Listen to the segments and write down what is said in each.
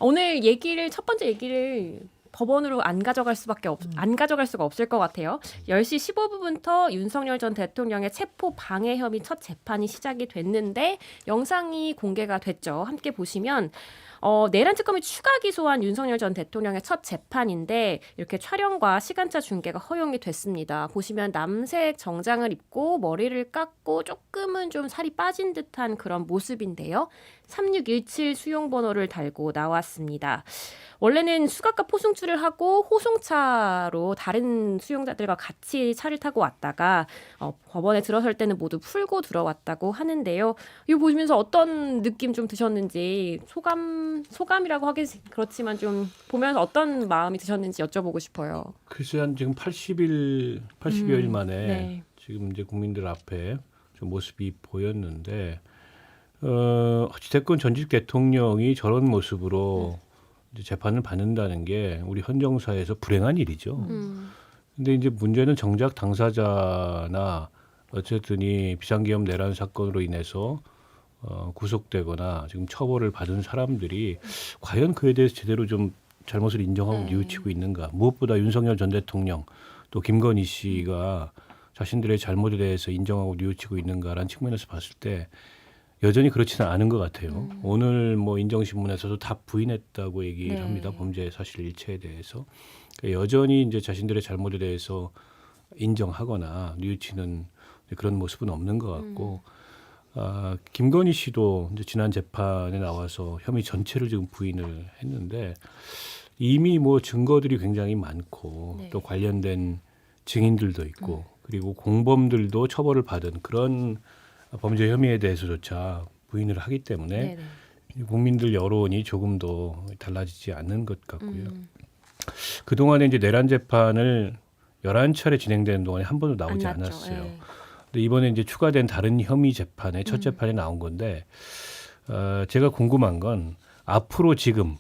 오늘 첫 번째 얘기를 법원으로 안 가져갈 수가 없을 것 같아요. 10시 15분부터 윤석열 전 대통령의 체포 방해 혐의 첫 재판이 시작이 됐는데 영상이 공개가 됐죠. 함께 보시면 내란 특검이 추가 기소한 윤석열 전 대통령의 첫 재판인데 이렇게 촬영과 시간차 중계가 허용이 됐습니다. 보시면 남색 정장을 입고 머리를 깎고 조금은 좀 살이 빠진 듯한 그런 모습인데요. 3617 수용번호를 달고 나왔습니다. 원래는 수갑과 포승줄을 하고 호송차로 다른 수용자들과 같이 차를 타고 왔다가 법원에 들어설 때는 모두 풀고 들어왔다고 하는데요. 이거 보시면서 어떤 느낌 좀 드셨는지 소감이라고 하긴 그렇지만 좀 보면서 어떤 마음이 드셨는지 여쭤보고 싶어요. 글쎄 한 지금 80여일 만에 네. 지금 이제 국민들 앞에 좀 모습이 보였는데 어찌됐건 전직 대통령이 저런 모습으로 이제 재판을 받는다는 게 우리 헌정사에서 불행한 일이죠. 근데 이제 문제는 정작 당사자나 어쨌든 이 비상계엄 내란 사건으로 인해서 구속되거나 지금 처벌을 받은 사람들이 과연 그에 대해서 제대로 좀 잘못을 인정하고 뉘우치고 있는가. 무엇보다 윤석열 전 대통령 또 김건희 씨가 자신들의 잘못에 대해서 인정하고 뉘우치고 있는가라는 측면에서 봤을 때 여전히 그렇지는 않은 것 같아요. 오늘 뭐 인정신문에서도 다 부인했다고 얘기를 합니다. 범죄 사실 일체에 대해서. 그러니까 여전히 이제 자신들의 잘못에 대해서 인정하거나 뉘우치는 그런 모습은 없는 것 같고 김건희 씨도 이제 지난 재판에 나와서 혐의 전체를 지금 부인을 했는데 이미 뭐 증거들이 굉장히 많고 또 관련된 증인들도 있고 그리고 공범들도 처벌을 받은 그런 범죄 혐의에 대해서조차 부인을 하기 때문에 국민들 여론이 조금도 달라지지 않는 것 같고요. 그동안에 이제 내란 재판을 11차례 진행되는 동안에 한 번도 나오지 않았어요. 근데 이번에 이제 추가된 다른 혐의 재판에 첫 재판에 나온 건데 제가 궁금한 건 앞으로 지금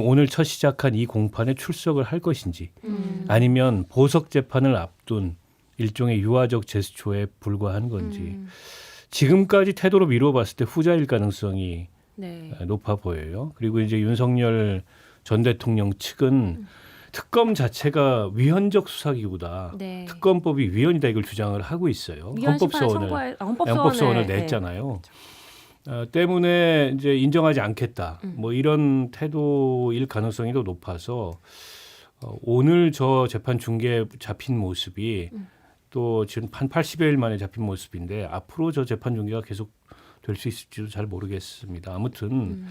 오늘 첫 시작한 이 공판에 출석을 할 것인지 아니면 보석 재판을 앞둔 일종의 유화적 제스처에 불과한 건지 지금까지 태도로 미뤄봤을 때 후자일 가능성이 높아 보여요. 그리고 이제 윤석열 전 대통령 측은 특검 자체가 위헌적 수사기구다. 특검법이 위헌이다 이걸 주장을 하고 있어요. 헌법소원을 냈잖아요. 때문에 이제 인정하지 않겠다. 뭐 이런 태도일 가능성이 더 높아서 오늘 저 재판 중계 잡힌 모습이 또 지금 한 80여일 만에 잡힌 모습인데 앞으로 저 재판 중계가 계속 될 수 있을지도 잘 모르겠습니다. 아무튼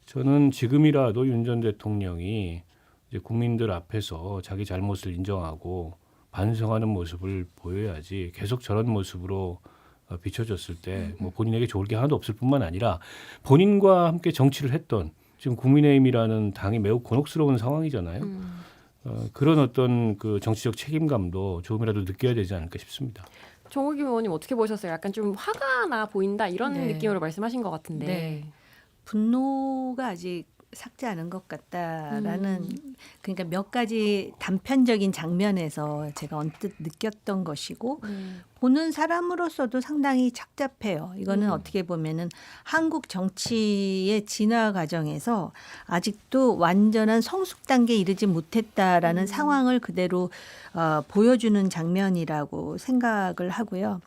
저는 지금이라도 윤 전 대통령이 이제 국민들 앞에서 자기 잘못을 인정하고 반성하는 모습을 보여야지 계속 저런 모습으로 비춰졌을 때 뭐 본인에게 좋을 게 하나도 없을 뿐만 아니라 본인과 함께 정치를 했던 지금 국민의힘이라는 당이 매우 곤혹스러운 상황이잖아요. 그런 어떤 그 정치적 책임감도 조금이라도 느껴야 되지 않을까 싶습니다. 정호기 의원님 어떻게 보셨어요? 약간 좀 화가 나 보인다 이런 느낌으로 말씀하신 것 같은데. 분노가 아직 삭지 않은 것 같다라는 그러니까 몇 가지 단편적인 장면에서 제가 언뜻 느꼈던 것이고 보는 사람으로서도 상당히 착잡해요. 이거는 어떻게 보면은 한국 정치의 진화 과정에서 아직도 완전한 성숙 단계에 이르지 못했다라는 상황을 그대로 보여주는 장면이라고 생각을 하고요.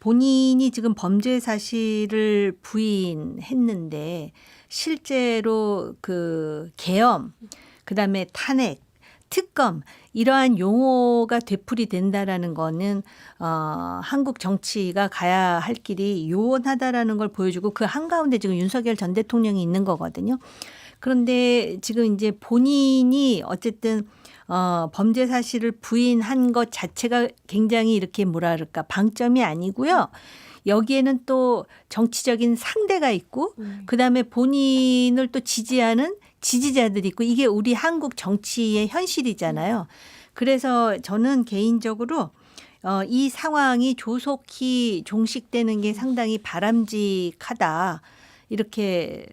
본인이 지금 범죄 사실을 부인했는데 실제로 그 계엄, 그다음에 탄핵, 특검 이러한 용어가 되풀이된다라는 거는 한국 정치가 가야 할 길이 요원하다라는 걸 보여주고 그 한가운데 지금 윤석열 전 대통령이 있는 거거든요. 그런데 지금 이제 본인이 어쨌든 범죄 사실을 부인한 것 자체가 굉장히 이렇게 뭐라 그럴까 방점이 아니고요. 여기에는 또 정치적인 상대가 있고 그다음에 본인을 또 지지하는 지지자들이 있고 이게 우리 한국 정치의 현실이잖아요. 그래서 저는 개인적으로 이 상황이 조속히 종식되는 게 상당히 바람직하다. 이렇게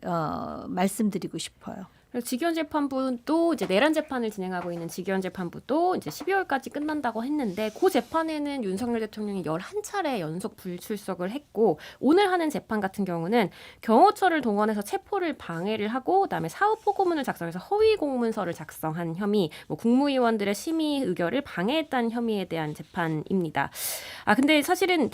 말씀드리고 싶어요. 그리고 직위원 재판부도 이제 내란 재판을 진행하고 있는 직위원 재판부도 이제 12월까지 끝난다고 했는데 그 재판에는 윤석열 대통령이 11차례 연속 불출석을 했고 오늘 하는 재판 같은 경우는 경호처를 동원해서 체포를 방해를 하고 그다음에 사후 포고문을 작성해서 허위 공문서를 작성한 혐의, 뭐 국무위원들의 심의 의결을 방해했다는 혐의에 대한 재판입니다. 근데 사실은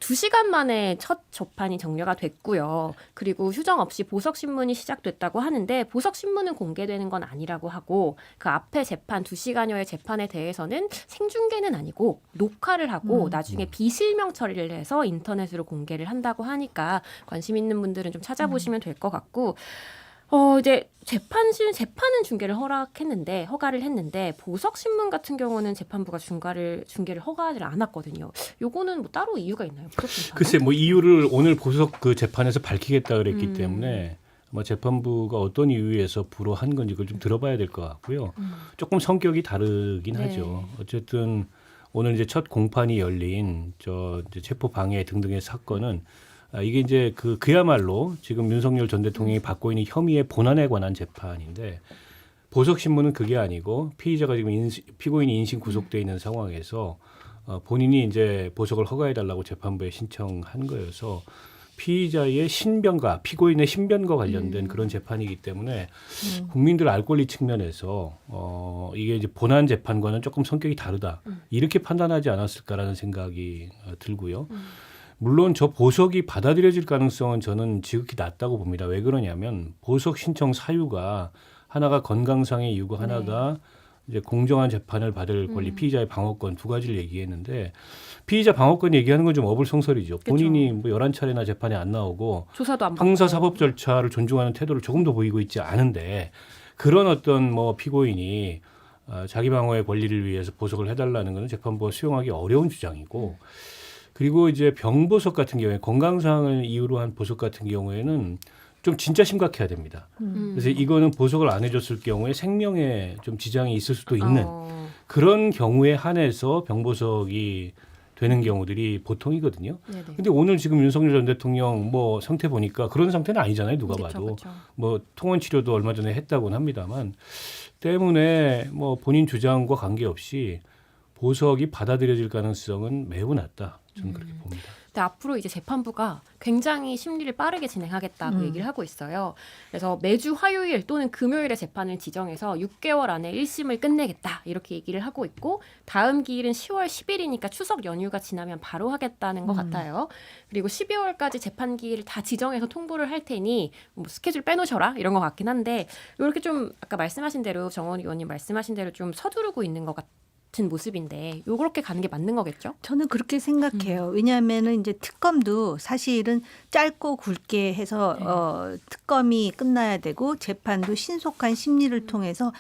2시간 만에 첫 재판이 정리가 됐고요. 그리고 휴정 없이 보석신문이 시작됐다고 하는데 보석신문은 공개되는 건 아니라고 하고 그 앞에 재판 2시간여의 재판에 대해서는 생중계는 아니고 녹화를 하고 나중에 비실명 처리를 해서 인터넷으로 공개를 한다고 하니까 관심 있는 분들은 좀 찾아보시면 될 것 같고 이제 재판은 허가를 했는데 보석신문 같은 경우는 재판부가 중계를 허가를 안 했거든요. 요거는 뭐 따로 이유가 있나요? 글쎄, 뭐 이유를 오늘 보석 그 재판에서 밝히겠다 그랬기 때문에 아마 재판부가 어떤 이유에서 불허한 건지 그걸 좀 들어봐야 될 것 같고요. 조금 성격이 다르긴 네. 하죠. 어쨌든 오늘 이제 첫 공판이 열린 이제 체포 방해 등등의 사건은 이게 이제 그야말로 지금 윤석열 전 대통령이 받고 있는 혐의의 본안에 관한 재판인데 보석신문은 그게 아니고 피의자가 지금 피고인이 인신 구속돼 있는 상황에서 본인이 이제 보석을 허가해달라고 재판부에 신청한 거여서 피의자의 신변과 피고인의 신변과 관련된 그런 재판이기 때문에 국민들 알 권리 측면에서 이게 이제 본안 재판과는 조금 성격이 다르다 이렇게 판단하지 않았을까라는 생각이 들고요. 물론 저 보석이 받아들여질 가능성은 저는 지극히 낮다고 봅니다. 왜 그러냐면 보석 신청 사유가 하나가 건강상의 이유고 하나가 이제 공정한 재판을 받을 권리, 피의자의 방어권 두 가지를 얘기했는데 피의자 방어권 얘기하는 건 좀 어불성설이죠. 본인이 뭐 11차례나 재판에 안 나오고 조사도 안 받고 형사 사법 절차를 존중하는 태도를 조금도 보이고 있지 않은데 그런 어떤 뭐 피고인이 자기 방어의 권리를 위해서 보석을 해달라는 것은 재판부가 수용하기 어려운 주장이고 그리고 이제 병보석 같은 경우에 건강상을 이유로 한 보석 같은 경우에는 좀 진짜 심각해야 됩니다. 그래서 이거는 보석을 안 해줬을 경우에 생명에 좀 지장이 있을 수도 있는 그런 경우에 한해서 병보석이 되는 경우들이 보통이거든요. 근데 오늘 지금 윤석열 전 대통령 뭐 상태 보니까 그런 상태는 아니잖아요. 누가 봐도. 뭐 통원 치료도 얼마 전에 했다고는 합니다만 때문에 뭐 본인 주장과 관계없이 보석이 받아들여질 가능성은 매우 낮다. 저는 그렇게 봅니다. 근데 앞으로 이제 재판부가 굉장히 심리를 빠르게 진행하겠다고 얘기를 하고 있어요. 그래서 매주 화요일 또는 금요일에 재판을 지정해서 6개월 안에 1심을 끝내겠다 이렇게 얘기를 하고 있고 다음 기일은 10월 10일이니까 추석 연휴가 지나면 바로 하겠다는 것 같아요. 그리고 12월까지 재판 기일을 다 지정해서 통보를 할 테니 뭐 스케줄 빼놓으셔라 이런 것 같긴 한데 이렇게 좀 아까 말씀하신 대로 정원 의원님 말씀하신 대로 좀 서두르고 있는 것 같은 모습인데 요렇게 가는 게 맞는 거겠죠? 저는 그렇게 생각해요. 왜냐하면은 이제 특검도 사실은 짧고 굵게 해서 특검이 끝나야 되고 재판도 신속한 심리를 통해서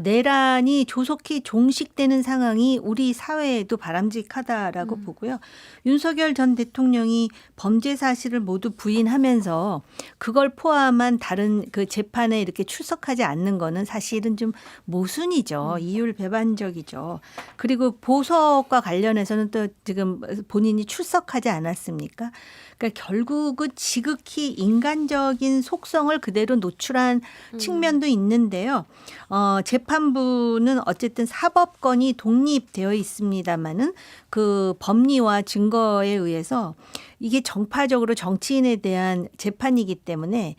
내란이 조속히 종식되는 상황이 우리 사회에도 바람직하다라고 보고요. 윤석열 전 대통령이 범죄 사실을 모두 부인하면서 그걸 포함한 다른 그 재판에 이렇게 출석하지 않는 거는 사실은 좀 모순이죠. 이율배반적이죠. 그리고 보석과 관련해서는 또 지금 본인이 출석하지 않았습니까? 그러니까 결국은 지극히 인간적인 속성을 그대로 노출한 측면도 있는데요. 재판부는 어쨌든 사법권이 독립되어 있습니다마는 그 법리와 증거에 의해서 이게 정파적으로 정치인에 대한 재판이기 때문에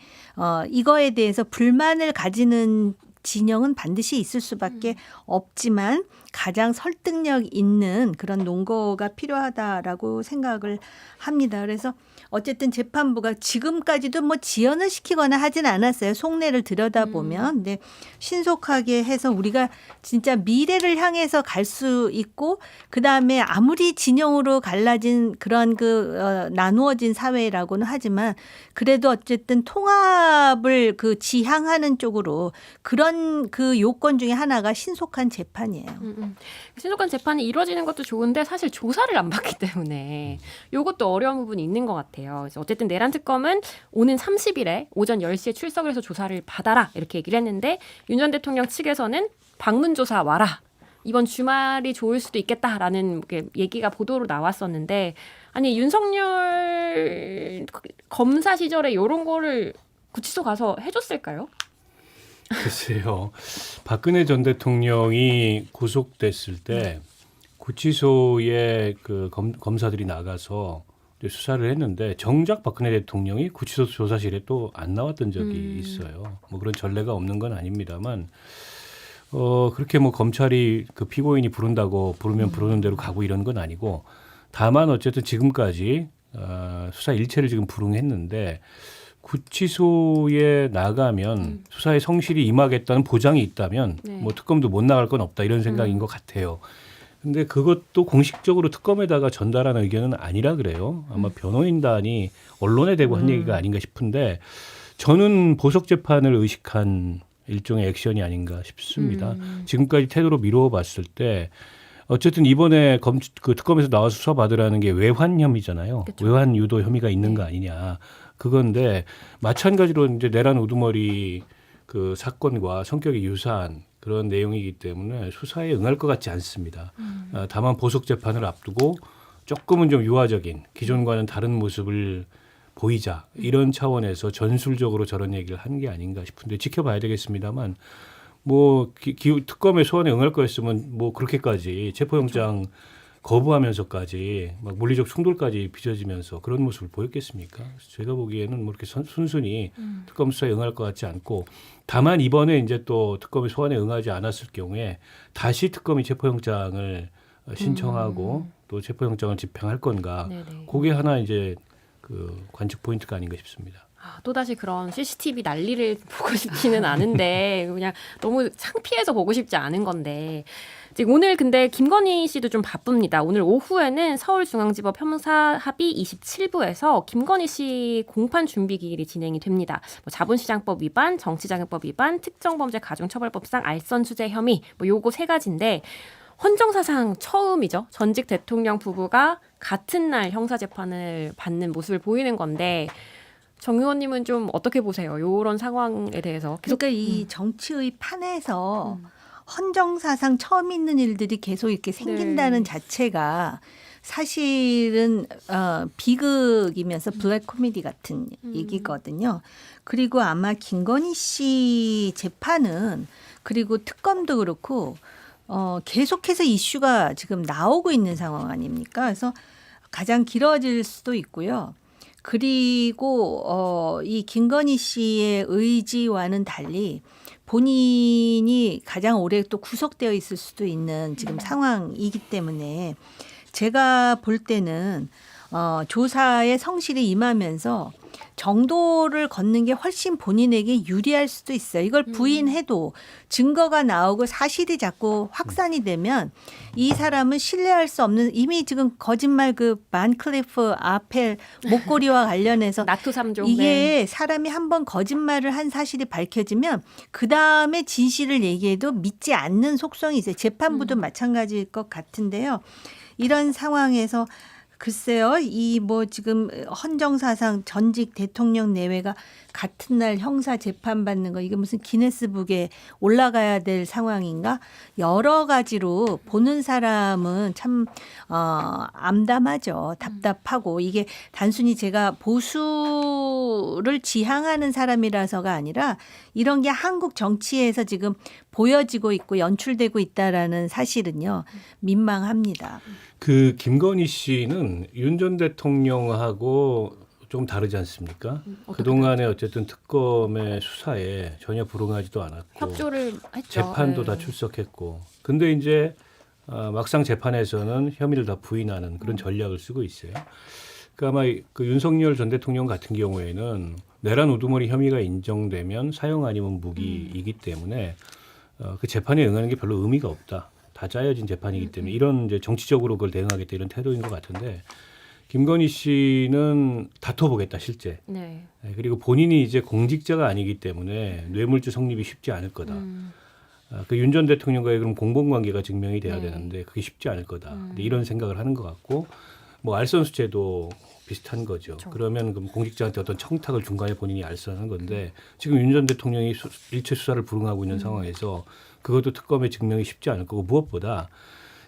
이거에 대해서 불만을 가지는 진영은 반드시 있을 수밖에 없지만 가장 설득력 있는 그런 논거가 필요하다라고 생각을 합니다. 그래서 어쨌든 재판부가 지금까지도 뭐 지연을 시키거나 하진 않았어요. 속내를 들여다보면. 근데 신속하게 해서 우리가 진짜 미래를 향해서 갈 수 있고 그다음에 아무리 진영으로 갈라진 그런 나누어진 사회라고는 하지만 그래도 어쨌든 통합을 지향하는 쪽으로 그런 그 요건 중에 하나가 신속한 재판이에요. 신속한 재판이 이루어지는 것도 좋은데 사실 조사를 안 받기 때문에 이것도 어려운 부분이 있는 것 같아요. 그래서 어쨌든 내란 특검은 오는 30일에 오전 10시에 출석을 해서 조사를 받아라 이렇게 얘기를 했는데 윤 전 대통령 측에서는 방문 조사 와라. 이번 주말이 좋을 수도 있겠다라는 얘기가 보도로 나왔었는데 아니 윤석열 검사 시절에 이런 거를 구치소 가서 해줬을까요? 글쎄요. 박근혜 전 대통령이 구속됐을 때 구치소에 그 검사들이 나가서 이제 수사를 했는데 정작 박근혜 대통령이 구치소 조사실에 또 안 나왔던 적이 있어요. 뭐 그런 전례가 없는 건 아닙니다만 그렇게 뭐 검찰이 그 피고인이 부른다고 부르면 부르는 대로 가고 이런 건 아니고 다만 어쨌든 지금까지 수사 일체를 지금 불응했는데 구치소에 나가면 수사에 성실히 임하겠다는 보장이 있다면 네. 뭐 특검도 못 나갈 건 없다 이런 생각인 것 같아요. 근데 그것도 공식적으로 특검에다가 전달하는 의견은 아니라 그래요. 아마 변호인단이 언론에 대고 한 얘기가 아닌가 싶은데 저는 보석 재판을 의식한 일종의 액션이 아닌가 싶습니다. 지금까지 태도로 미루어 봤을 때 어쨌든 이번에 그 특검에서 나와서 수사 받으라는 게 외환 혐의잖아요. 그쵸. 외환 유도 혐의가 있는 거 아니냐. 그건데 마찬가지로 이제 내란 우두머리 그 사건과 성격이 유사한 그런 내용이기 때문에 수사에 응할 것 같지 않습니다. 다만 보석 재판을 앞두고 조금은 좀 유화적인 기존과는 다른 모습을 보이자 이런 차원에서 전술적으로 저런 얘기를 한 게 아닌가 싶은데 지켜봐야 되겠습니다만 뭐 특검의 소원에 응할 거였으면 뭐 그렇게까지 체포영장 거부하면서까지 막 물리적 충돌까지 빚어지면서 그런 모습을 보였겠습니까? 제가 보기에는 뭐 이렇게 순순히 특검 수사에 응할 것 같지 않고 다만 이번에 이제 또 특검의 소원에 응하지 않았을 경우에 다시 특검이 체포영장을 신청하고 또 체포영장을 집행할 건가? 네네. 그게 하나 이제 그 관측 포인트가 아닌가 싶습니다. 또다시 그런 CCTV 난리를 보고 싶지는 않은데 그냥 너무 창피해서 보고 싶지 않은 건데 이제 오늘 근데 김건희 씨도 좀 바쁩니다. 오늘 오후에는 서울중앙지법 형사 합의 27부에서 김건희 씨 공판 준비 기일이 진행이 됩니다. 뭐 자본시장법 위반, 정치자금법 위반, 특정범죄 가중처벌법상 알선수재 혐의 뭐 요거 세 가지인데 헌정사상 처음이죠. 전직 대통령 부부가 같은 날 형사재판을 받는 모습을 보이는 건데 정 의원님은 좀 어떻게 보세요? 이런 상황에 대해서. 그러니까 이 정치의 판에서 헌정사상 처음 있는 일들이 계속 이렇게 생긴다는 자체가 사실은 비극이면서 블랙 코미디 같은 얘기거든요. 그리고 아마 김건희 씨 재판은 그리고 특검도 그렇고 계속해서 이슈가 지금 나오고 있는 상황 아닙니까? 그래서 가장 길어질 수도 있고요. 그리고 이 김건희 씨의 의지와는 달리 본인이 가장 오래 또 구속되어 있을 수도 있는 지금 상황이기 때문에 제가 볼 때는 조사에 성실히 임하면서 정도를 걷는 게 훨씬 본인에게 유리할 수도 있어요. 이걸 부인해도 증거가 나오고 사실이 자꾸 확산이 되면 이 사람은 신뢰할 수 없는 이미 지금 거짓말 그 반클리프 아펠 목걸이와 관련해서 나토 3종. 이게 사람이 한번 거짓말을 한 사실이 밝혀지면 그다음에 진실을 얘기해도 믿지 않는 속성이 있어요. 재판부도 마찬가지일 것 같은데요. 이런 상황에서 글쎄요, 이 뭐 지금 헌정사상 전직 대통령 내외가 같은 날 형사 재판 받는 거 이게 무슨 기네스북에 올라가야 될 상황인가? 여러 가지로 보는 사람은 참 암담하죠. 답답하고 이게 단순히 제가 보수를 지향하는 사람이라서가 아니라 이런 게 한국 정치에서 지금 보여지고 있고 연출되고 있다라는 사실은요. 민망합니다. 그 김건희 씨는 윤 전 대통령하고 좀 다르지 않습니까? 그동안에 어쨌든 특검의 수사에 전혀 불응하지도 않았고 협조를 했죠. 재판도 네. 다 출석했고 근데 이제 막상 재판에서는 혐의를 다 부인하는 그런 전략을 쓰고 있어요. 그러니까 아마 그 윤석열 전 대통령 같은 경우에는 내란 우두머리 혐의가 인정되면 사형 아니면 무기이기 때문에 그 재판에 응하는 게 별로 의미가 없다. 다 짜여진 재판이기 때문에 이런 이제 정치적으로 그걸 대응하겠다 이런 태도인 것 같은데 김건희 씨는 다퉈보겠다 실제. 네. 그리고 본인이 이제 공직자가 아니기 때문에 뇌물죄 성립이 쉽지 않을 거다. 그 윤 전 대통령과의 그런 공범관계가 증명이 돼야 되는데 그게 쉽지 않을 거다. 근데 이런 생각을 하는 것 같고 뭐 알선수재도 비슷한 거죠. 그렇죠. 그러면 그럼 공직자한테 어떤 청탁을 중간에 본인이 알선하는 건데 지금 윤 전 대통령이 일체 수사를 불응하고 있는 상황에서 그것도 특검의 증명이 쉽지 않을 거고 무엇보다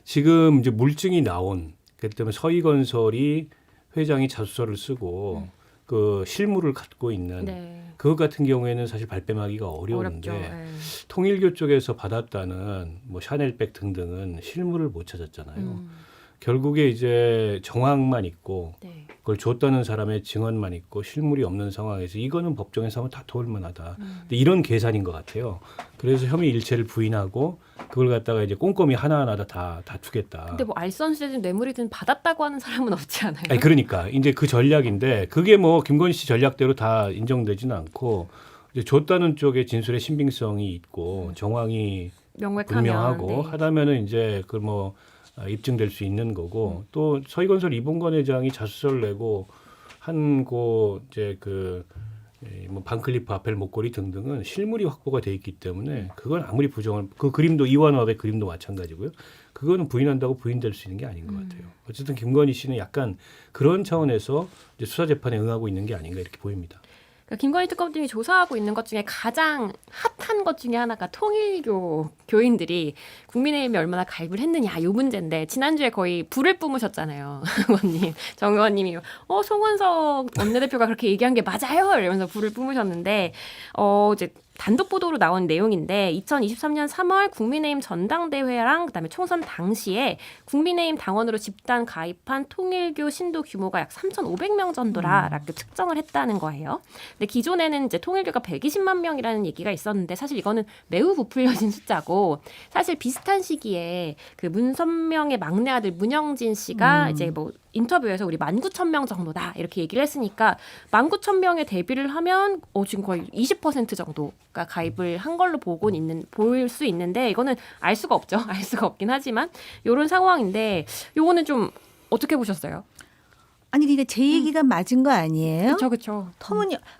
지금 이제 물증이 나온 그렇기 때문에 서희건설이 회장이 자수서를 쓰고 그 실물을 갖고 있는 네. 그것 같은 경우에는 사실 발뺌하기가 어려운데 어렵죠. 네. 통일교 쪽에서 받았다는 뭐 샤넬백 등등은 실물을 못 찾았잖아요. 결국에 이제 정황만 있고 네. 그걸 줬다는 사람의 증언만 있고 실물이 없는 상황에서 이거는 법정에서 한번 다퉈볼 만하다. 근데 이런 계산인 것 같아요. 그래서 혐의 일체를 부인하고 그걸 갖다가 이제 꼼꼼히 하나하나 다 다투겠다. 근데 뭐 알선시든 뇌물이든 받았다고 하는 사람은 없지 않아요? 아니 그러니까 이제 그 전략인데 그게 뭐 김건희 씨 전략대로 다 인정되지는 않고 이제 줬다는 쪽에 진술의 신빙성이 있고 정황이 명백하면 분명하고 네. 하다면은 이제 그걸 뭐 입증될 수 있는 거고 또 서희건설 이봉건 회장이 자수서를 내고 한고 이제 뭐 반클리프 아펠 목걸이 등등은 실물이 확보가 돼 있기 때문에 그건 아무리 부정을 그 그림도 이완업의 그림도 마찬가지고요. 그거는 부인한다고 부인될 수 있는 게 아닌 것 같아요. 어쨌든 김건희 씨는 약간 그런 차원에서 이제 수사 재판에 응하고 있는 게 아닌가 이렇게 보입니다. 그러니까 김건희 특검팀이 조사하고 있는 것 중에 가장 핫한 것 중에 하나가 통일교 교인들이 국민의힘에 얼마나 가입을 했느냐 이 문제인데 지난주에 거의 불을 뿜으셨잖아요. 의원님, 정 의원님이 송원석 원내대표가 그렇게 얘기한 게 맞아요 이러면서 불을 뿜으셨는데 이제 단독 보도로 나온 내용인데 2023년 3월 국민의힘 전당대회랑 그다음에 총선 당시에 국민의힘 당원으로 집단 가입한 통일교 신도 규모가 약 3,500명 정도라고 측정을 했다는 거예요. 근데 기존에는 이제 통일교가 120만 명이라는 얘기가 있었는데 사실 이거는 매우 부풀려진 숫자고 사실 비슷한 시기에 그 문선명의 막내 아들 문영진 씨가 이제 뭐 인터뷰에서 우리 19,000명 정도다 이렇게 얘기를 했으니까 19,000명에 대비를 하면 지금 거의 20% 정도가 가입을 한 걸로 볼 수 있는데 이거는 알 수가 없죠. 알 수가 없긴 하지만 이런 상황인데 요거는 좀 어떻게 보셨어요? 아니 그러니까 제 얘기가 맞은 거 아니에요? 그렇죠.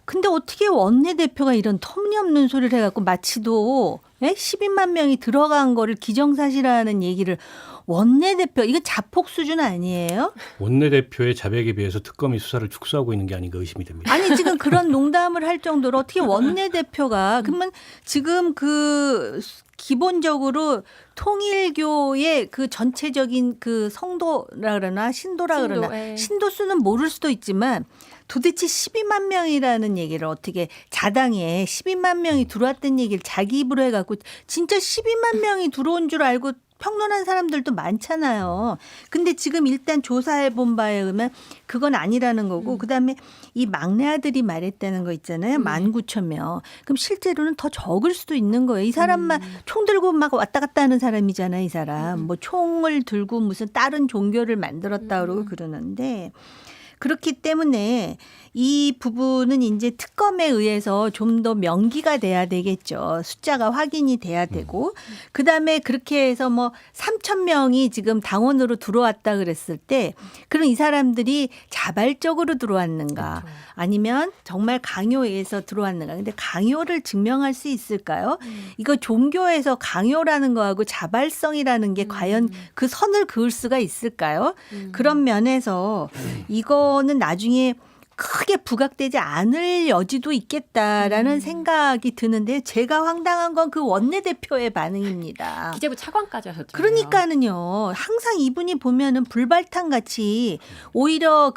근데 어떻게 원내대표가 이런 터무니없는 소리를 해갖고 마치도 12만 명이 들어간 거를 기정사실화하는 얘기를 원내대표 이거 자폭 수준 아니에요? 원내대표의 자백에 비해서 특검이 수사를 축소하고 있는 게 아닌가 의심이 됩니다. 아니 지금 그런 농담을 할 정도로 어떻게 원내대표가 그러면 지금 그 기본적으로 통일교의 그 전체적인 그 성도라 그러나 신도라 그러나 신도 수는 모를 수도 있지만 도대체 12만 명이라는 얘기를 어떻게 자당에 12만 명이 들어왔던 얘기를 자기 입으로 해갖고 진짜 12만 명이 들어온 줄 알고 평론한 사람들도 많잖아요. 근데 지금 일단 조사해 본 바에 의하면 그건 아니라는 거고 그다음에 이 막내 아들이 말했다는 거 있잖아요. 19,000명. 그럼 실제로는 더 적을 수도 있는 거예요. 이 사람만 총 들고 막 왔다 갔다 하는 사람이잖아요. 이 사람. 뭐 총을 들고 무슨 다른 종교를 만들었다 그러고 그러는데 그렇기 때문에 이 부분은 이제 특검에 의해서 좀 더 명기가 돼야 되겠죠. 숫자가 확인이 돼야 되고 그다음에 그렇게 해서 뭐 3,000명이 지금 당원으로 들어왔다 그랬을 때 그럼 이 사람들이 자발적으로 들어왔는가 그렇죠. 아니면 정말 강요에 의해서 들어왔는가. 근데 강요를 증명할 수 있을까요? 이거 종교에서 강요라는 거하고 자발성이라는 게 과연 그 선을 그을 수가 있을까요? 그런 면에서 이거는 나중에 크게 부각되지 않을 여지도 있겠다라는 생각이 드는데 제가 황당한 건 그 원내대표의 반응입니다. 기재부 차관까지 하셨잖아요. 그러니까는요. 항상 이분이 보면은 불발탄 같이 오히려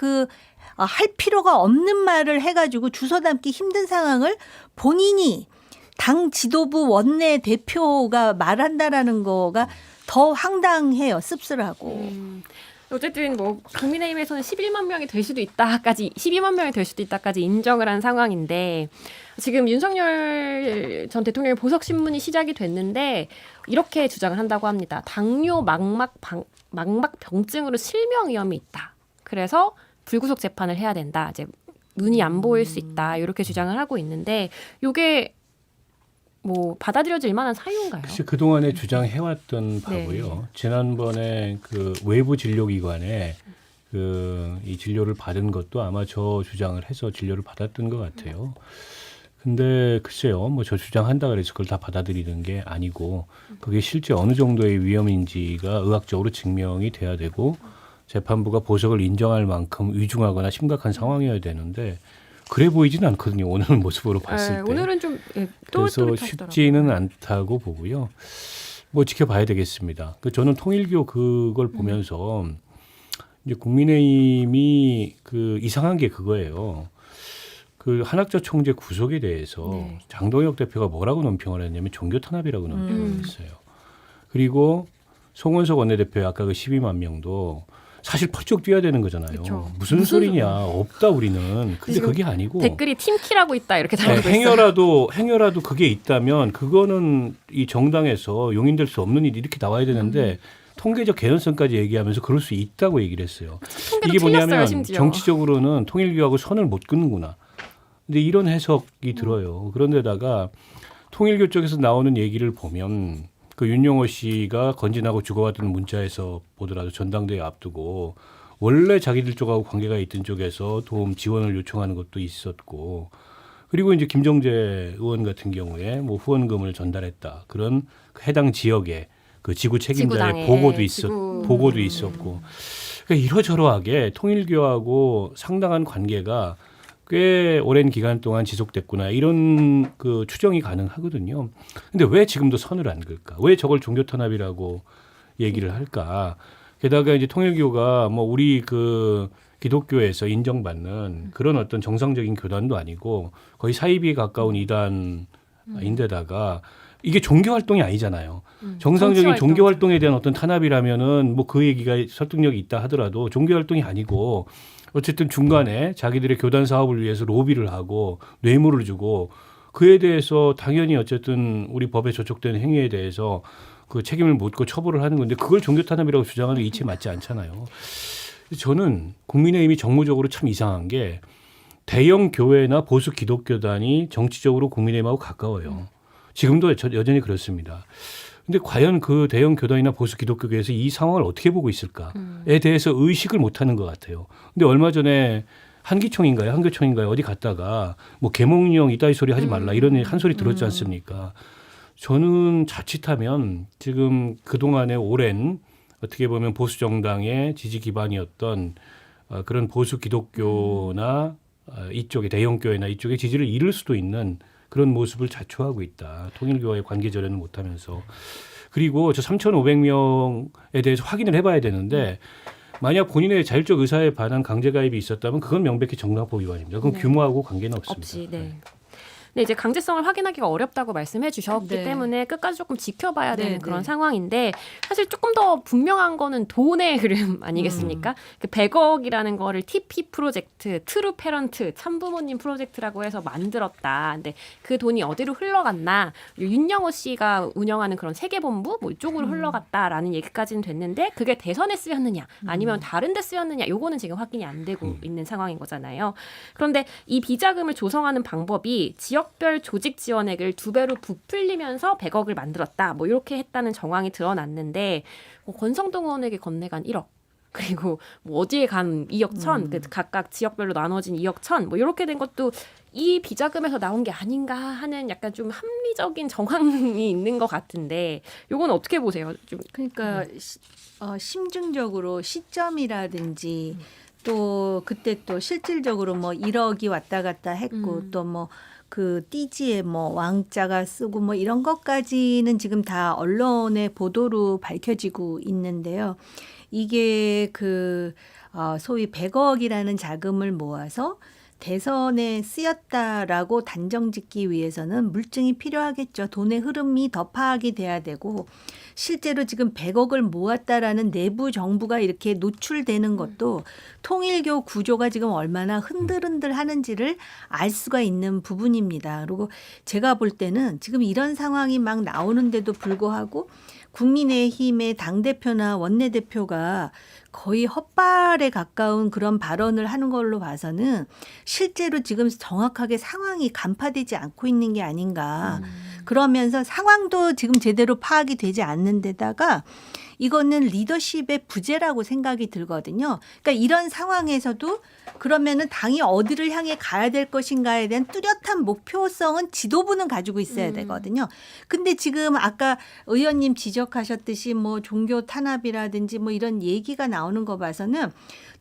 할 필요가 없는 말을 해가지고 주워 담기 힘든 상황을 본인이 당 지도부 원내대표가 말한다라는 거가 더 황당해요. 씁쓸하고. 어쨌든 뭐 국민의힘에서는 11만 명이 될 수도 있다까지 12만 명이 될 수도 있다까지 인정을 한 상황인데 지금 윤석열 전 대통령의 보석 신문이 시작이 됐는데 이렇게 주장을 한다고 합니다. 당뇨 망막 병증으로 실명 위험이 있다. 그래서 불구속 재판을 해야 된다. 이제 눈이 안 보일 수 있다. 이렇게 주장을 하고 있는데 이게 뭐 받아들여질 만한 사유인가요? 글쎄 그동안에 주장해왔던 바고요. 지난번에 그 외부 진료기관에 이 진료를 받은 것도 아마 저 주장을 해서 진료를 받았던 것 같아요. 근데 글쎄요, 뭐 저 주장한다 그래서 그걸 다 받아들이는 게 아니고 그게 실제 어느 정도의 위험인지가 의학적으로 증명이 돼야 되고 재판부가 보석을 인정할 만큼 위중하거나 심각한 상황이어야 되는데 그래 보이지는 않거든요. 오늘 모습으로 봤을 때. 오늘은 좀 그래서 똘똘하시더라고요. 쉽지는 않다고 보고요. 뭐 지켜봐야 되겠습니다. 저는 통일교 그걸 보면서 이제 국민의힘이 그 이상한 게 그거예요. 그 한학자 총재 구속에 대해서 네. 장동혁 대표가 뭐라고 논평을 했냐면 종교 탄압이라고 논평을 했어요. 그리고 송원석 원내대표의 아까 그 12만 명도 사실 펄쩍 뛰어야 되는 거잖아요. 그쵸. 무슨 소리냐. 없다 우리는. 근데 지금 그게 아니고. 댓글이 팀키라고 있다 이렇게 네, 달리고 있어요. 행여라도 그게 있다면 그거는 이 정당에서 용인될 수 없는 일이 이렇게 나와야 되는데 통계적 개연성까지 얘기하면서 그럴 수 있다고 얘기를 했어요. 통계도 이게 뭐냐면 틀렸어요, 심지어. 정치적으로는 통일교하고 선을 못 긋는구나. 근데 이런 해석이 들어요. 그런데다가 통일교 쪽에서 나오는 얘기를 보면 그 윤영호 씨가 건진하고 주고받은 문자에서 보더라도 전당대회 앞두고 원래 자기들 쪽하고 관계가 있던 쪽에서 도움 지원을 요청하는 것도 있었고 그리고 이제 김정재 의원 같은 경우에 뭐 후원금을 전달했다. 그런 그 해당 지역의 그 지구 책임자의 지구당에, 보고도 있었고 그러니까 이러저러하게 통일교하고 상당한 관계가 꽤 오랜 기간 동안 지속됐구나 이런 그 추정이 가능하거든요. 근데 왜 지금도 선을 안 그을까? 왜 저걸 종교 탄압이라고 얘기를 할까? 게다가 이제 통일교가 뭐 우리 그 기독교에서 인정받는 그런 어떤 정상적인 교단도 아니고 거의 사이비에 가까운 이단인데다가 이게 종교 활동이 아니잖아요. 정상적인 종교 활동에 대한 어떤 탄압이라면은 뭐 그 얘기가 설득력이 있다 하더라도 종교 활동이 아니고 어쨌든 중간에 자기들의 교단 사업을 위해서 로비를 하고 뇌물을 주고 그에 대해서 당연히 어쨌든 우리 법에 저촉된 행위에 대해서 그 책임을 묻고 처벌을 하는 건데 그걸 종교 탄압이라고 주장하는 게 이치에 맞지 않잖아요. 저는 국민의힘이 정무적으로 참 이상한 게 대형 교회나 보수 기독교단이 정치적으로 국민의힘하고 가까워요. 지금도 여전히 그렇습니다. 근데 과연 그 대형 교단이나 보수 기독교계에서 이 상황을 어떻게 보고 있을까에 대해서 의식을 못하는 것 같아요. 근데 얼마 전에 한교총인가요? 어디 갔다가 뭐 계몽령 이따위 소리 하지 말라 이런 한 소리 들었지 않습니까? 저는 자칫하면 지금 그동안의 오랜 어떻게 보면 보수 정당의 지지 기반이었던 그런 보수 기독교나 이쪽의 대형 교회나 이쪽의 지지를 잃을 수도 있는 그런 모습을 자초하고 있다. 통일교와의 관계 절연을 못하면서. 그리고 저 3,500명에 대해서 확인을 해봐야 되는데 만약 본인의 자율적 의사에 반한 강제 가입이 있었다면 그건 명백히 정당법 위반입니다. 그건 규모하고 관계는 없습니다. 없이, 네. 근데 이제 강제성을 확인하기가 어렵다고 말씀해 주셨기 네. 때문에 끝까지 조금 지켜봐야 되는 네, 그런 네. 상황인데 사실 조금 더 분명한 거는 돈의 흐름 아니겠습니까? 그 100억이라는 거를 TP 프로젝트, 트루 페런트, 참부모님 프로젝트라고 해서 만들었다. 근데 그 돈이 어디로 흘러갔나? 윤영호 씨가 운영하는 그런 세계본부 뭐 이쪽으로 흘러갔다라는 얘기까지는 됐는데 그게 대선에 쓰였느냐 아니면 다른 데 쓰였느냐 요거는 지금 확인이 안 되고 있는 상황인 거잖아요. 그런데 이 비자금을 조성하는 방법이 지역별 조직 지원액을 2배로 부풀리면서 100억을 만들었다. 뭐 이렇게 했다는 정황이 드러났는데 권성동 의원에게 건네간 1억. 그리고 뭐 어디에 간 2억 1천, 그 각각 지역별로 나눠진 2억 1천, 뭐 이렇게 된 것도 이 비자금에서 나온 게 아닌가 하는 약간 좀 합리적인 정황이 있는 것 같은데, 요건 어떻게 보세요? 좀 그러니까 심증적으로 시점이라든지 또 그때 또 실질적으로 뭐 1억이 왔다 갔다 했고 또 뭐 그 띠지에 뭐 왕자가 쓰고 뭐 이런 것까지는 지금 다 언론의 보도로 밝혀지고 있는데요. 이게 그 소위 100억이라는 자금을 모아서 대선에 쓰였다라고 단정짓기 위해서는 물증이 필요하겠죠. 돈의 흐름이 더 파악이 돼야 되고 실제로 지금 100억을 모았다라는 내부 정부가 이렇게 노출되는 것도 통일교 구조가 지금 얼마나 흔들흔들 하는지를 알 수가 있는 부분입니다. 그리고 제가 볼 때는 지금 이런 상황이 막 나오는데도 불구하고 국민의힘의 당대표나 원내대표가 거의 헛발에 가까운 그런 발언을 하는 걸로 봐서는 실제로 지금 정확하게 상황이 간파되지 않고 있는 게 아닌가. 그러면서 상황도 지금 제대로 파악이 되지 않는 데다가 이거는 리더십의 부재라고 생각이 들거든요. 그러니까 이런 상황에서도 그러면은 당이 어디를 향해 가야 될 것인가에 대한 뚜렷한 목표성은 지도부는 가지고 있어야 되거든요. 근데 지금 아까 의원님 지적하셨듯이 뭐 종교 탄압이라든지 뭐 이런 얘기가 나오는 거 봐서는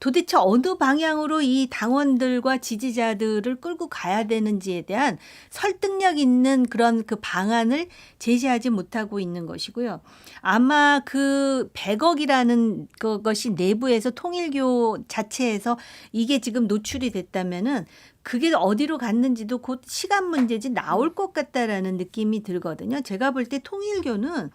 도대체 어느 방향으로 이 당원들과 지지자들을 끌고 가야 되는지에 대한 설득력 있는 그런 그 방안을 제시하지 못하고 있는 것이고요. 아마 그 100억이라는 것이 내부에서 통일교 자체에서 이게 지금 노출이 됐다면은 그게 어디로 갔는지도 곧 시간 문제지 나올 것 같다라는 느낌이 들거든요. 제가 볼 때 통일교는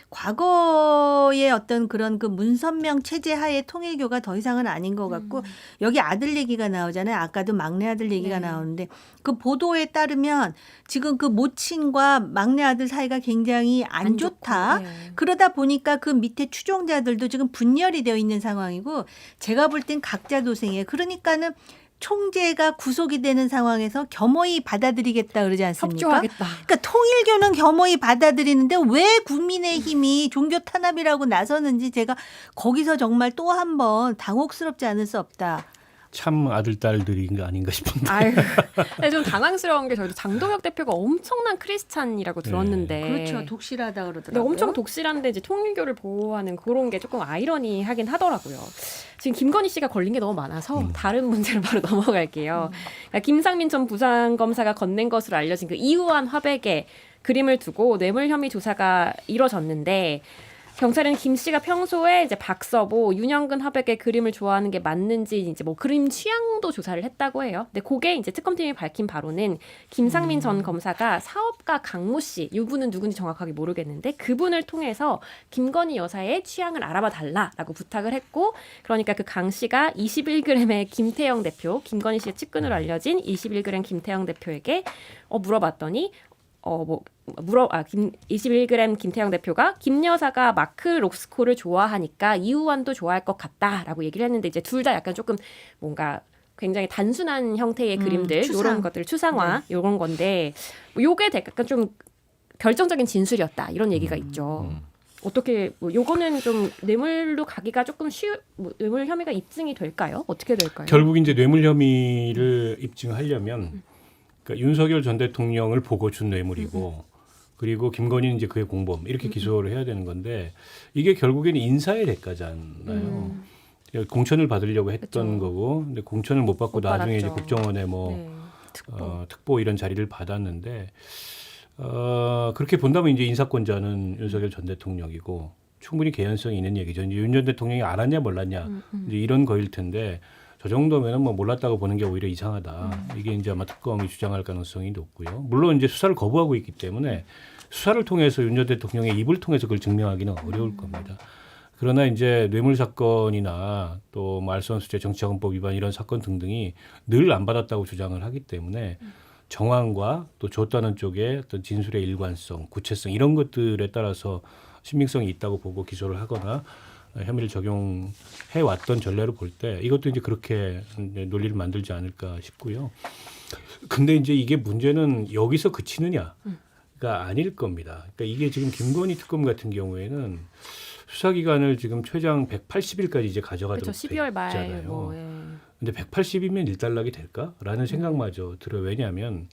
과거의 어떤 그런 그 문선명 체제 하에 통일교가 더 이상은 아닌 것 같고 여기 아들 얘기가 나오잖아요. 아까도 막내 아들 얘기가 나오는데 그 보도에 따르면 지금 그 모친과 막내 아들 사이가 굉장히 안 좋다. 좋고, 그러다 보니까 그 밑에 추종자들도 지금 분열이 되어 있는 상황이고 제가 볼 땐 각자 도생이에요. 그러니까는 총재가 구속이 되는 상황에서 겸허히 받아들이겠다 그러지 않습니까? 협조하겠다. 그러니까 통일교는 겸허히 받아들이는데 왜 국민의힘이 종교 탄압이라고 나서는지 제가 거기서 정말 또 한 번 당혹스럽지 않을 수 없다. 참 아들 딸들인 거 아닌가 싶은데. 아유, 근데 좀 당황스러운 게 저희도 장동혁 대표가 엄청난 크리스찬이라고 들었는데, 그렇죠. 독실하다 근데 그러더라고요. 엄청 독실한데 이제 통일교를 보호하는 그런 게 조금 아이러니하긴 하더라고요. 지금 김건희 씨가 걸린 게 너무 많아서 다른 문제로 바로 넘어갈게요. 그러니까 김상민 전 부장검사가 건넨 것으로 알려진 그 이우환 화백의 그림을 두고 뇌물 혐의 조사가 이뤄졌는데. 경찰은 김 씨가 평소에 이제 박서보, 윤영근 화백의 그림을 좋아하는 게 맞는지 이제 뭐 그림 취향도 조사를 했다고 해요. 근데 그게 이제 특검팀이 밝힌 바로는 김상민 전 검사가 사업가 강모 씨, 이분은 누군지 정확하게 모르겠는데 그분을 통해서 김건희 여사의 취향을 알아봐 달라라고 부탁을 했고, 그러니까 그 강 씨가 21g의 김태형 대표, 김건희 씨의 측근으로 알려진 21g 김태형 대표에게 물어봤더니 21g 김태형 대표가 김 여사가 마크 록스코를 좋아하니까 이우환도 좋아할 것 같다라고 얘기를 했는데 이제 둘 다 약간 조금 뭔가 굉장히 단순한 형태의 그림들 추상. 이런 것들 추상화 이런 건데 요게 약간 좀 결정적인 진술이었다 이런 얘기가 있죠. 어떻게 요거는 좀 뇌물로 가기가 조금 뇌물 혐의가 입증이 될까요? 어떻게 될까요? 결국 이제 뇌물 혐의를 입증하려면 그러니까 윤석열 전 대통령을 보고 준 뇌물이고 그리고 김건희는 이제 그의 공범 이렇게 기소를 해야 되는 건데 이게 결국에는 인사의 대가잖아요. 공천을 받으려고 했던 그쵸. 거고 근데 공천을 못 받고 못 나중에 이제 받았죠. 국정원에 뭐 네. 특보 이런 자리를 받았는데 그렇게 본다면 이제 인사권자는 윤석열 전 대통령이고 충분히 개연성이 있는 얘기죠. 이제 윤 전 대통령이 알았냐 몰랐냐 이제 이런 거일 텐데 저 정도면은 뭐 몰랐다고 보는 게 오히려 이상하다. 이게 이제 아마 특검이 주장할 가능성이 높고요. 물론 이제 수사를 거부하고 있기 때문에 수사를 통해서 윤 전 대통령의 입을 통해서 그걸 증명하기는 어려울 겁니다. 그러나 이제 뇌물 사건이나 또 말소환수재 정치자금법 위반 이런 사건 등등이 늘 안 받았다고 주장을 하기 때문에 정황과 또 줬다는 쪽의 어떤 진술의 일관성, 구체성 이런 것들에 따라서 신빙성이 있다고 보고 기소를 하거나 혐의를 적용해 왔던 전례로 볼 때 이것도 이제 그렇게 논리를 만들지 않을까 싶고요. 근데 이제 이게 문제는 여기서 그치느냐가 아닐 겁니다. 그러니까 이게 지금 김건희 특검 같은 경우에는 수사 기간을 지금 최장 180일까지 이제 가져가도록 그렇죠. 12월 말 됐잖아요. 뭐, 근데 180이면 일단락이 될까라는 생각마저 들어요. 왜냐하면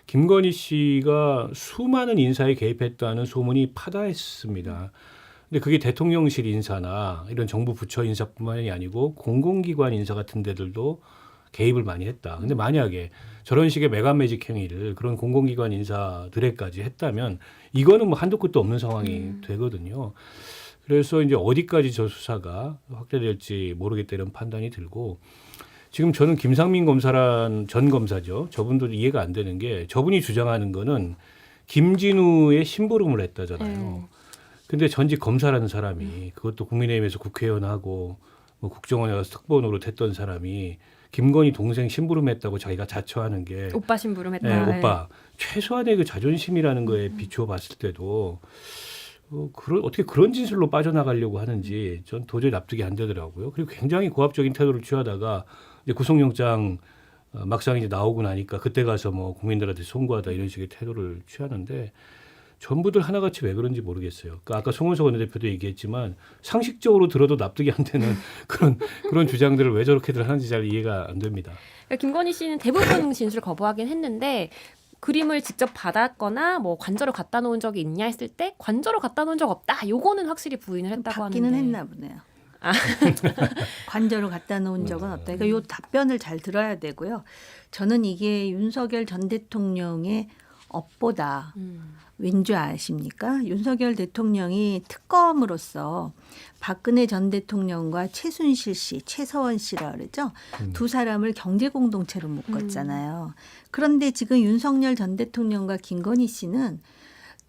김건희 씨가 수많은 인사에 개입했다는 소문이 파다했습니다. 근데 그게 대통령실 인사나 이런 정부 부처 인사뿐만이 아니고 공공기관 인사 같은 데들도 개입을 많이 했다. 근데 만약에 저런 식의 메가매직 행위를 그런 공공기관 인사들에까지 했다면 이거는 뭐 한도 끝도 없는 상황이 되거든요. 그래서 이제 어디까지 저 수사가 확대될지 모르겠다 이런 판단이 들고 지금 저는 김상민 전 검사죠. 저분도 이해가 안 되는 게 저분이 주장하는 거는 김진우의 심부름을 했다잖아요. 근데 전직 검사라는 사람이 그것도 국민의힘에서 국회의원하고 뭐 국정원에 가서 특보 노릇했던 사람이 김건희 동생 심부름했다고 자기가 자처하는 게 오빠 심부름했다. 네, 오빠 최소한의 그 자존심이라는 거에 비추어 봤을 때도 어떻게 그런 진술로 빠져나가려고 하는지 전 도저히 납득이 안 되더라고요. 그리고 굉장히 고압적인 태도를 취하다가 이제 구속영장 막상 이제 나오고 나니까 그때 가서 뭐 국민들한테 송구하다 이런 식의 태도를 취하는데 전부들 하나같이 왜 그런지 모르겠어요. 그러니까 아까 송원석 원내대표도 얘기했지만 상식적으로 들어도 납득이 안 되는 그런 주장들을 왜 저렇게들 하는지 잘 이해가 안 됩니다. 그러니까 김건희 씨는 대부분 진술 거부하긴 했는데 그림을 직접 받았거나 뭐 관저로 갖다 놓은 적이 있냐 했을 때 관저로 갖다 놓은 적 없다. 요거는 확실히 부인을 했다고 받기는 하는데. 했나 보네요. 관저로 갖다 놓은 적은 없다. 그러니까 요 답변을 잘 들어야 되고요. 저는 이게 윤석열 전 대통령의 업보다 왠지 아십니까? 윤석열 대통령이 특검으로서 박근혜 전 대통령과 최순실 씨, 최서원 씨라 그러죠. 두 사람을 경제 공동체로 묶었잖아요. 그런데 지금 윤석열 전 대통령과 김건희 씨는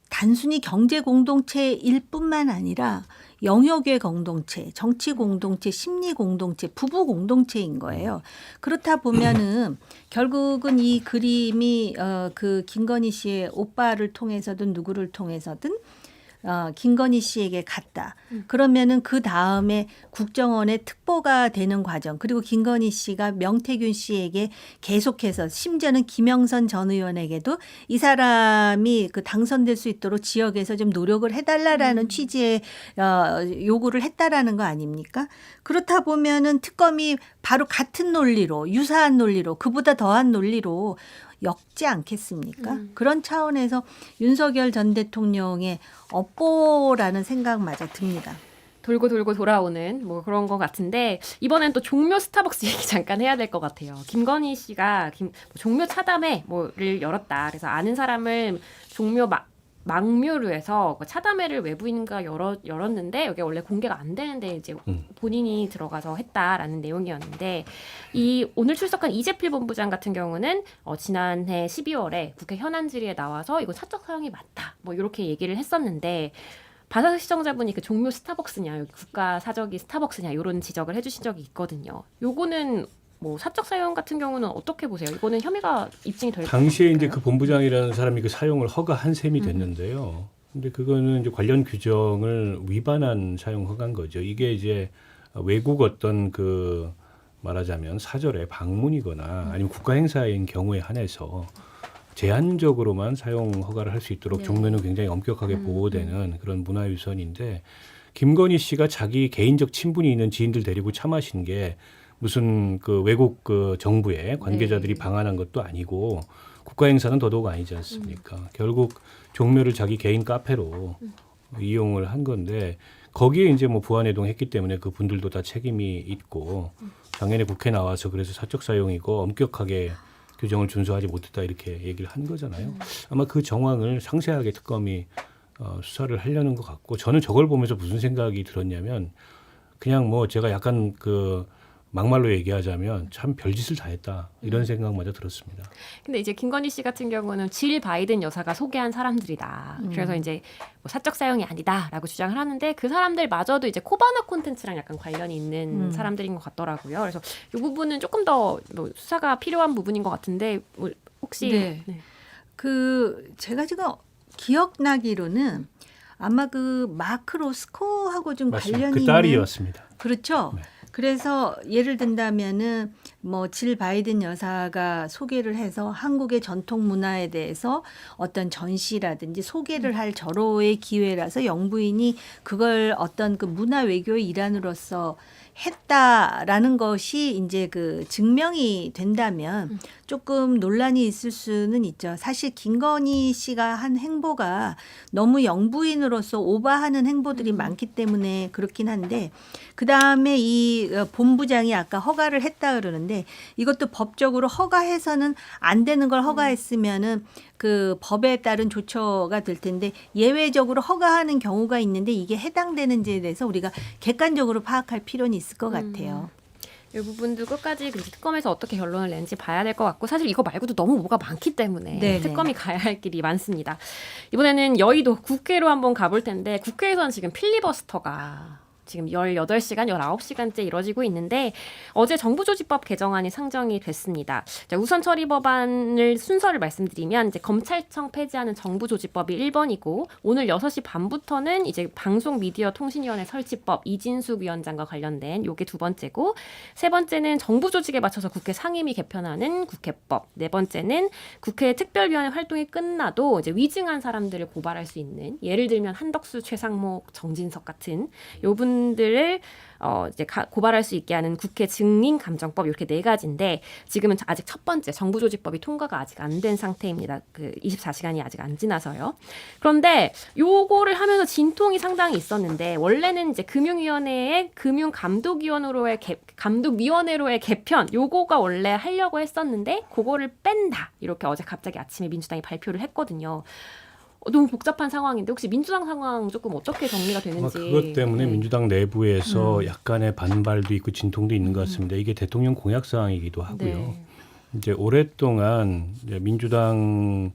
단순히 경제 공동체일 뿐만 아니라 영역의 공동체, 정치 공동체, 심리 공동체, 부부 공동체인 거예요. 그렇다 보면은 결국은 이 그림이 그 김건희 씨의 오빠를 통해서든 누구를 통해서든 김건희 씨에게 갔다. 그러면은 그 다음에 국정원의 특보가 되는 과정, 그리고 김건희 씨가 명태균 씨에게 계속해서 심지어는 김영선 전 의원에게도 이 사람이 그 당선될 수 있도록 지역에서 좀 노력을 해달라라는 취지의 요구를 했다라는 거 아닙니까? 그렇다 보면은 특검이 바로 같은 논리로, 유사한 논리로, 그보다 더한 논리로 엮지 않겠습니까? 그런 차원에서 윤석열 전 대통령의 업보라는 생각마저 듭니다. 돌고 돌고 돌아오는 뭐 그런 것 같은데 이번엔 또 종묘 스타벅스 얘기 잠깐 해야 될 것 같아요. 김건희 씨가 종묘 차담회 뭐를 열었다. 그래서 아는 사람을 종묘 망묘로 해서 그 차담회를 외부인과 열었는데 여기 원래 공개가 안 되는데 이제 본인이 들어가서 했다라는 내용이었는데 이 오늘 출석한 이재필 본부장 같은 경우는 지난해 12월에 국회 현안 질의에 나와서 이거 사적 사용이 맞다 뭐 이렇게 얘기를 했었는데 바사 시청자분이 그 종묘 스타벅스냐 여기 국가 사적이 스타벅스냐 이런 지적을 해주신 적이 있거든요. 요거는 뭐 사적 사용 같은 경우는 어떻게 보세요? 이거는 혐의가 입증이 될 당시에 이제 그 본부장이라는 사람이 그 사용을 허가한 셈이 됐는데요. 근데 그거는 이제 관련 규정을 위반한 사용 허가인 거죠. 이게 이제 외국 어떤 그 말하자면 사절의 방문이거나 아니면 국가 행사인 경우에 한해서 제한적으로만 사용 허가를 할 수 있도록 종묘는 굉장히 엄격하게 보호되는 그런 문화유산인데 김건희 씨가 자기 개인적 친분이 있는 지인들 데리고 차 마신 게 무슨 그 외국 그 정부의 관계자들이 방한한 것도 아니고 국가 행사는 더더욱 아니지 않습니까? 결국 종묘를 자기 개인 카페로 이용을 한 건데 거기에 이제 뭐 부안해동했기 때문에 그 분들도 다 책임이 있고 작년에 국회 나와서 그래서 사적 사용이고 엄격하게 규정을 준수하지 못했다 이렇게 얘기를 한 거잖아요. 아마 그 정황을 상세하게 특검이 수사를 하려는 것 같고 저는 저걸 보면서 무슨 생각이 들었냐면 그냥 뭐 제가 약간 그 막말로 얘기하자면 참 별짓을 다 했다 이런 생각마저 들었습니다. 근데 이제 김건희 씨 같은 경우는 질 바이든 여사가 소개한 사람들이다. 그래서 이제 뭐 사적 사용이 아니다라고 주장을 하는데 그 사람들마저도 이제 코바나 콘텐츠랑 약간 관련이 있는 사람들인 것 같더라고요. 그래서 이 부분은 조금 더 뭐 수사가 필요한 부분인 것 같은데 뭐 혹시 네. 그 제가 지금 기억나기로는 아마 그 마크 로스코하고 좀 맞습니다. 관련이 그 있는 딸이었습니다. 그렇죠. 네. 그래서 예를 든다면은 뭐 질 바이든 여사가 소개를 해서 한국의 전통 문화에 대해서 어떤 전시라든지 소개를 할 절호의 기회라서 영부인이 그걸 어떤 그 문화 외교의 일환으로서 했다라는 것이 이제 그 증명이 된다면 조금 논란이 있을 수는 있죠. 사실 김건희 씨가 한 행보가 너무 영부인으로서 오버하는 행보들이 많기 때문에 그렇긴 한데 그다음에 이 본부장이 아까 허가를 했다 그러는데 이것도 법적으로 허가해서는 안 되는 걸 허가했으면은 그 법에 따른 조처가 될 텐데 예외적으로 허가하는 경우가 있는데 이게 해당되는지에 대해서 우리가 객관적으로 파악할 필요는 있을 것 같아요. 이 부분도 끝까지 특검에서 어떻게 결론을 낸지 봐야 될 것 같고 사실 이거 말고도 너무 뭐가 많기 때문에 네네. 특검이 가야 할 길이 많습니다. 이번에는 여의도 국회로 한번 가볼 텐데 국회에서는 지금 필리버스터가 지금 18시간, 19시간째 이뤄지고 있는데 어제 정부조직법 개정안이 상정이 됐습니다. 자, 우선 처리 법안을 순서를 말씀드리면 이제 검찰청 폐지하는 정부조직법이 1번이고 오늘 6시 반부터는 이제 방송미디어통신위원회 설치법 이진숙 위원장과 관련된 요게 두 번째고 세 번째는 정부조직에 맞춰서 국회 상임위 개편하는 국회법 네 번째는 국회 특별위원회 활동이 끝나도 이제 위증한 사람들을 고발할 수 있는 예를 들면 한덕수, 최상목, 정진석 같은 요 분들을 이제 고발할 수 있게 하는 국회 증인감정법 이렇게 네 가지인데 지금은 아직 첫 번째 정부조직법이 통과가 아직 안 된 상태입니다. 그 24시간이 아직 안 지나서요. 그런데 요거를 하면서 진통이 상당히 있었는데 원래는 이제 금융위원회의 금융감독위원회로의 감독위원회로의 개편 요거가 원래 하려고 했었는데 그거를 뺀다 이렇게 어제 갑자기 아침에 민주당이 발표를 했거든요. 너무 복잡한 상황인데 혹시 민주당 상황 조금 어떻게 정리가 되는지. 그것 때문에 민주당 내부에서 약간의 반발도 있고 진통도 있는 것 같습니다. 이게 대통령 공약 사항이기도 하고요. 네. 이제 오랫동안 이제 민주당에서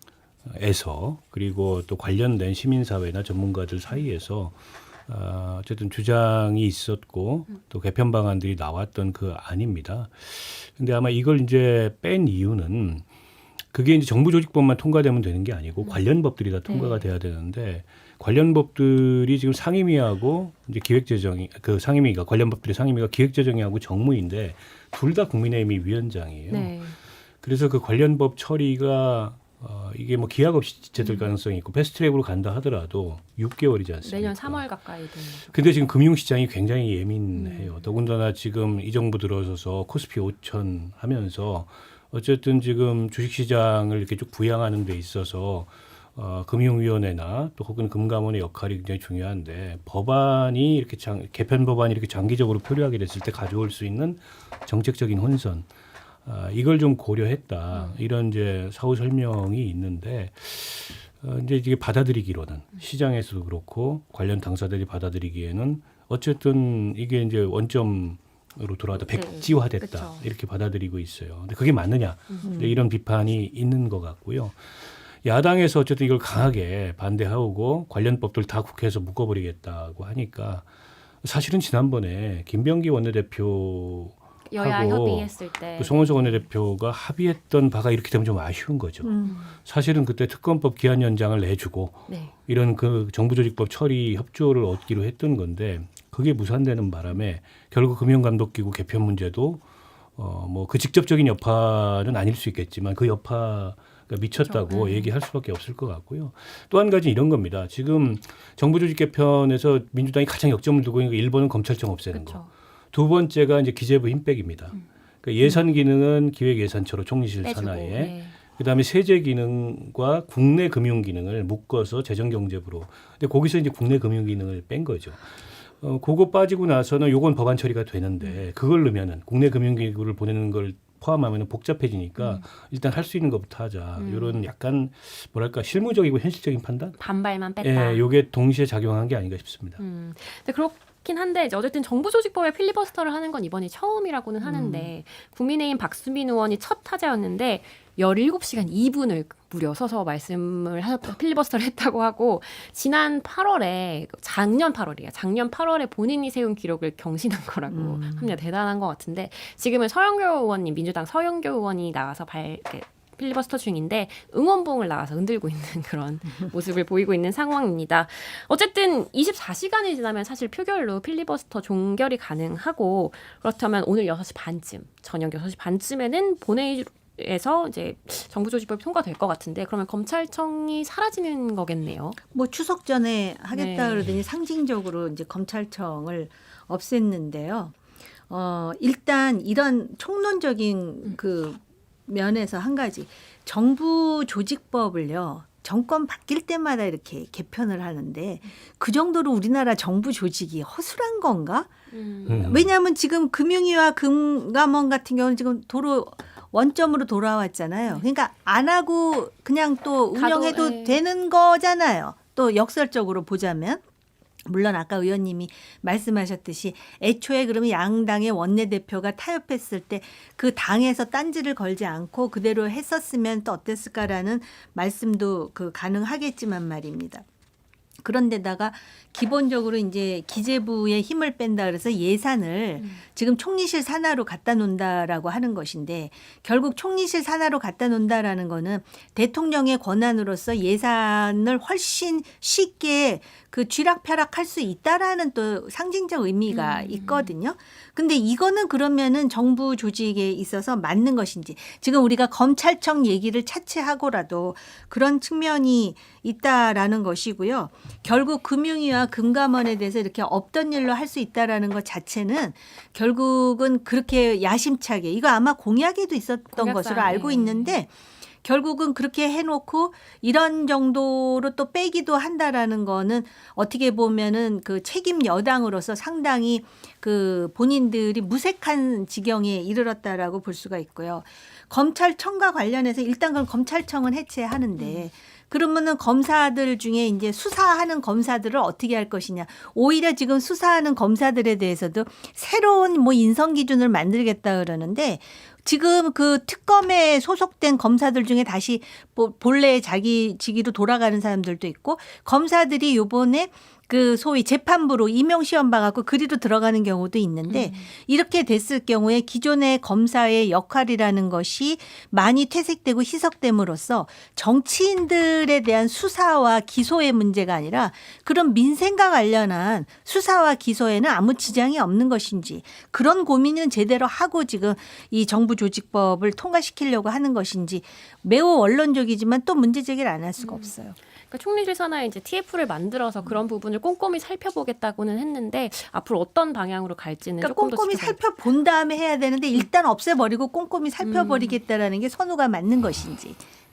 그리고 또 관련된 시민사회나 전문가들 사이에서 어쨌든 주장이 있었고 또 개편 방안들이 나왔던 그 안입니다. 근데 아마 이걸 이제 뺀 이유는 그게 이제 정부조직법만 통과되면 되는 게 아니고 관련 법들이 다 통과가 돼야 되는데 관련 법들이 지금 상임위하고 이제 기획재정이 그 상임위가 관련 법들의 상임위가 기획재정위하고 정무인데 둘 다 국민의힘이 위원장이에요. 네. 그래서 그 관련 법 처리가 이게 뭐 기약 없이 지체될 가능성이 있고 패스트트랙으로 간다 하더라도 6개월이지 않습니까? 내년 3월 가까이 되는 거죠. 근데 지금 금융시장이 굉장히 예민해요. 더군다나 지금 이 정부 들어서서 코스피 5천 하면서 어쨌든 지금 주식시장을 이렇게 쭉 부양하는 데 있어서 금융위원회나 또 혹은 금감원의 역할이 굉장히 중요한데 법안이 이렇게 개편 법안이 이렇게 장기적으로 표류하게 됐을 때 가져올 수 있는 정책적인 혼선 이걸 좀 고려했다 이런 이제 사후 설명이 있는데 이제 이게 받아들이기로는 시장에서도 그렇고 관련 당사자들이 받아들이기에는 어쨌든 이게 이제 원점 으로 돌아왔다 백지화됐다 그쵸. 이렇게 받아들이고 있어요. 근데 그게 맞느냐 이런 비판이 있는 것 같고요. 야당에서 어쨌든 이걸 강하게 반대하고 관련 법들 다 국회에서 묶어버리겠다고 하니까 사실은 지난번에 김병기 원내대표 여야 하고 협의했을 때 송원석 원내대표가 합의했던 바가 이렇게 되면 좀 아쉬운 거죠. 사실은 그때 특검법 기한 연장을 내주고 네. 이런 그 정부조직법 처리 협조를 얻기로 했던 건데 그게 무산되는 바람에 결국 금융감독기구 개편 문제도 뭐 그 직접적인 여파는 아닐 수 있겠지만 그 여파가 미쳤다고 그렇죠. 얘기할 수밖에 없을 것 같고요. 또 한 가지 이런 겁니다. 지금 정부조직 개편에서 민주당이 가장 역점을 두고 있는 게 1번은 검찰청 없애는 그렇죠. 거. 두 번째가 이제 기재부 힘빼기입니다. 그러니까 예산 기능은 기획예산처로 총리실 빼주고, 산하에 네. 그다음에 세제 기능과 국내 금융 기능을 묶어서 재정경제부로. 근데 거기서 이제 국내 금융 기능을 뺀 거죠. 그거 빠지고 나서는 요건 법안 처리가 되는데 그걸 넣으면은 국내 금융기구를 보내는 걸 포함하면 복잡해지니까 일단 할 수 있는 것부터 하자. 이런 약간 뭐랄까 실무적이고 현실적인 판단? 반발만 뺐다. 예, 요게 동시에 작용한 게 아닌가 싶습니다. 근데 그렇긴 한데 이제 어쨌든 정부조직법에 필리버스터를 하는 건 이번이 처음이라고는 하는데 국민의힘 박수민 의원이 첫 타자였는데 17시간 2분을 무려 서서 말씀을 필리버스터를 했다고 하고 작년 8월에 본인이 세운 기록을 경신한 거라고 합니다. 대단한 것 같은데 지금은 서영교 의원님 민주당 서영교 의원이 나와서 필리버스터 중인데 응원봉을 나와서 흔들고 있는 그런 모습을 보이고 있는 상황입니다. 어쨌든 24시간이 지나면 사실 표결로 필리버스터 종결이 가능하고 그렇다면 오늘 6시 반쯤 저녁 6시 반쯤에는 본회의에서 이제 정부조직법이 통과될 것 같은데 그러면 검찰청이 사라지는 거겠네요. 뭐 추석 전에 하겠다 네. 그러더니 상징적으로 이제 검찰청을 없앴는데요. 일단 이런 총론적인 그 면에서 한 가지 정부 조직법을요. 정권 바뀔 때마다 이렇게 개편을 하는데 그 정도로 우리나라 정부 조직이 허술한 건가? 왜냐하면 지금 금융위와 금감원 같은 경우는 지금 원점으로 돌아왔잖아요. 그러니까 안 하고 그냥 또 운영해도 네. 되는 거잖아요. 또 역설적으로 보자면. 물론 아까 의원님이 말씀하셨듯이 애초에 그러면 양당의 원내대표가 타협했을 때 그 당에서 딴지를 걸지 않고 그대로 했었으면 또 어땠을까라는 말씀도 가능하겠지만 말입니다. 그런데다가 기본적으로 이제 기재부의 힘을 뺀다 그래서 예산을 지금 총리실 산하로 갖다 놓는다라고 하는 것인데 결국 총리실 산하로 갖다 놓는다라는 거는 대통령의 권한으로서 예산을 훨씬 쉽게 그 쥐락펴락할 수 있다라는 또 상징적 의미가 있거든요. 근데 이거는 그러면은 정부 조직에 있어서 맞는 것인지 지금 우리가 검찰청 얘기를 차치하고라도 그런 측면이 있다라는 것이고요. 결국 금융위와 금감원에 대해서 이렇게 없던 일로 할 수 있다라는 것 자체는 결국은 그렇게 야심차게 이거 아마 공약에도 있었던 공약사항, 것으로 알고 예. 있는데 결국은 그렇게 해놓고 이런 정도로 또 빼기도 한다라는 거는 어떻게 보면은 그 책임 여당으로서 상당히 그 본인들이 무색한 지경에 이르렀다라고 볼 수가 있고요. 검찰청과 관련해서 일단 그럼 검찰청은 해체하는데 그러면은 검사들 중에 이제 수사하는 검사들을 어떻게 할 것이냐. 오히려 지금 수사하는 검사들에 대해서도 새로운 뭐 인성 기준을 만들겠다 그러는데 지금 그 특검에 소속된 검사들 중에 다시 본래 자기 직위로 돌아가는 사람들도 있고 검사들이 요번에 그 소위 재판부로 임용시험 봐갖고 그리로 들어가는 경우도 있는데 이렇게 됐을 경우에 기존의 검사의 역할이라는 것이 많이 퇴색되고 희석됨으로써 정치인들에 대한 수사와 기소의 문제가 아니라 그런 민생과 관련한 수사와 기소에는 아무 지장이 없는 것인지 그런 고민은 제대로 하고 지금 이 정부 조직법을 통과시키려고 하는 것인지 매우 원론적이지만 또 문제 제기를 안 할 수가 없어요. 그러니까 총리실 산하에 이제 TF를 만들어서 그런 부분을 꼼꼼히 살펴보겠다고는 했는데 앞으로 어떤 방향으로 갈지는 그러니까 조금 더 꼼꼼히 지켜봐야 살펴본 다음에 해야 되는데 일단 없애버리고 꼼꼼히 살펴버리겠다라는 게 선우가 맞는 것인지.